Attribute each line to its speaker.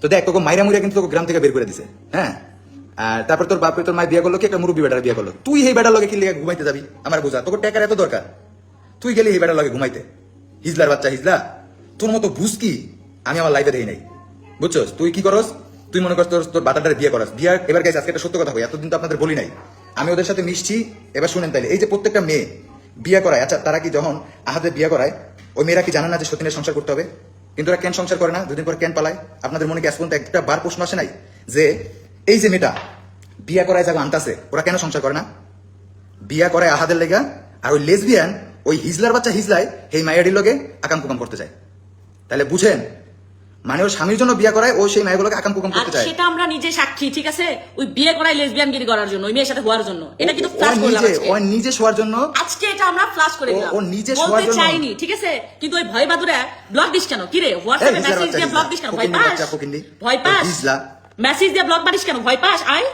Speaker 1: তো দেখ তোকে মাইরা মুড়িয়া কিন্তু তোকে গ্রাম থেকে বের করে দিছে, হ্যাঁ। আর তারপর তোর বাপে তোর মায়ের বিয়ে করলো কি একটা মুরব্বী বেটার বিয়ে করলো, তুই এই বেটার লগে কি লেগে ঘুমাইতে যাবি? আমার বোঝা তোকে টাকার এত দরকার, তুই গেলি এই বেটার লগে ঘুমাইতে? হিজলার বাচ্চা হিজলা, তোর মতো বুঝ কি আমি আমার লাইফে দেখি নাই, বুঝছস? তুই কি করস? তুই মনে করস তোর বাটাটারে বিয়ে করস, বিয়ার এবার গাইস আজকে একটা সত্য কথা কই, এতদিন তো আপনাদের বলি নাই, আমি ওদের সাথে মিশছি। এবার শুনেন তাইলে, এই যে প্রত্যেকটা মেয়ে বিয়ে করায়, আচ্ছা তারা কি যখন আহাদের বিয়ে করায় ওই মেয়েরা কি জানে না যে সতীনের সংসার করতে হবে? কিন্তু ওরা কেন সংসার করে না? দুদিন পর কেন পালায়? আপনাদের মনে কি আজ পর্যন্ত একটা বার প্রশ্ন আসে নাই যে এই যে মেয়েটা বিয়া করায় যাবে আনতাছে, ওরা কেন সংসার করে না? বিয়া করায় আহাদের লেগা, আর ওই লেসবিয়ান ওই হিজলার বাচ্চা হিজলায় এই মায়াডির লগে আকাম কুকাম করতে চায়। তাহলে বুঝেন, মানে ওর স্বামীর জন্য বিয়া করায় ও সেই মায়াগুলোকে আকাম কুকাম করতে চায়।
Speaker 2: সেটা আমরা নিজে সাক্ষী, ঠিক আছে? ওই বিয়ে করায় লেসবিয়ান গিরি করার জন্য, ওই মেয়ের সাথে হওয়ার জন্য। এটা কিন্তু ফ্লাশ করলাম আজকে।
Speaker 1: ও নিজে শোয়ার জন্য
Speaker 2: আজকে এটা আমরা ফ্লাশ করে দিলাম।
Speaker 1: ও নিজে শোয়ার জন্য
Speaker 2: চাইনি, ঠিক আছে? কিন্তু ওই ভয় বাদুরা ব্লক দিস কেন? কি রে, হোয়াটসঅ্যাপে মেসেজ দিয়ে ব্লক দিস কেন? ভয় পাস? ভয় পাস? মেসেজ দিয়ে ব্লক মারিস কেন? ভয় পাস? আয়